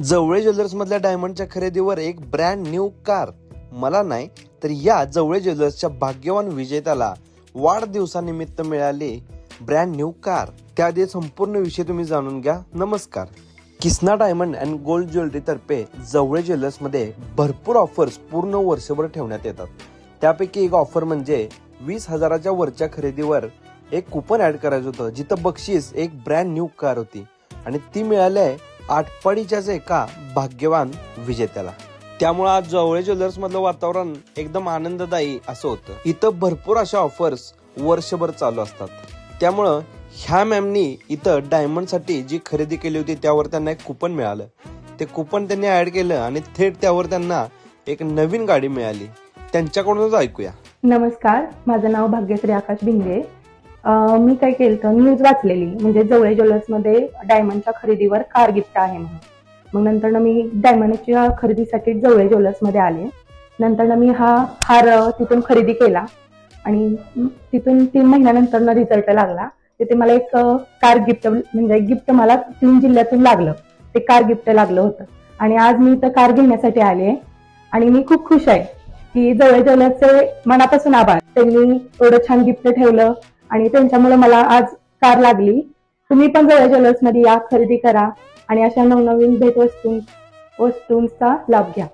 जवळे jewellers मधल्या डायमंडच्या खरेदीवर एक ब्रँड न्यू कार. मला नाही तर या जवळे ज्वेलर्सच्या भाग्यवान विजेत्याला वाढदिवसानिमित्त मिळाली ब्रँड न्यू कार. त्याआधी संपूर्ण विषय तुम्ही जाणून घ्या. नमस्कार. Kisna diamond and gold jewellery तर्फे जवळे ज्वेलर्स मध्ये भरपूर ऑफर्स पूर्ण वर्षभर ठेवण्यात येतात. त्यापैकी एक ऑफर म्हणजे 20,000च्या वरच्या खरेदीवर एक कुपन ऍड करायचं होतं, जिथं बक्षीस एक ब्रँड न्यू कार होती आणि ती मिळाली आहे आटपाडीच्याच एका भाग्यवान विजेत्याला. त्यामुळे आज जवळे ज्वेलर्स मधलं वातावरण एकदम आनंददायी असं होतं. इथं भरपूर अशा ऑफर्स वर्षभर चालू असतात. त्यामुळं ह्या मॅमनी इथं डायमंड साठी जी खरेदी केली होती त्यावर त्यांना एक कुपन मिळालं. ते कुपन त्यांनी ऍड केलं आणि थेट त्यावर त्यांना एक नवीन गाडी मिळाली. त्यांच्याकडूनच ऐकूया. नमस्कार, माझं नाव भाग्यश्री आकाश भिंगे. मी काय केलं तर न्यूज वाचलेली, म्हणजे जवळे ज्वेलर्समध्ये डायमंडच्या खरेदीवर कार गिफ्ट आहे म्हणून. मग नंतर मी डायमंडच्या खरेदीसाठी जवळे ज्वेलर्समध्ये आले. नंतर मी हा हार तिथून खरेदी केला आणि तिथून 3 महिन्यानंतर रिझल्ट लागला. तिथे मला एक कार गिफ्ट, म्हणजे गिफ्ट मला 3 जिल्ह्यातून लागलं. ते कार गिफ्ट लागलं होतं आणि आज मी इथं कार घेण्यासाठी आले आणि मी खूप खुश आहे की जवळे ज्वेलर्सचे मनापासून आभार. त्यांनी एवढं छान गिफ्ट ठेवलं आणि त्यांच्यामुळे मला आज कार लागली. तुम्ही पण जवळे ज्वेलर्समध्ये या, खरेदी करा आणि अशा नवनवीन वस्तूंचा लाभ घ्या.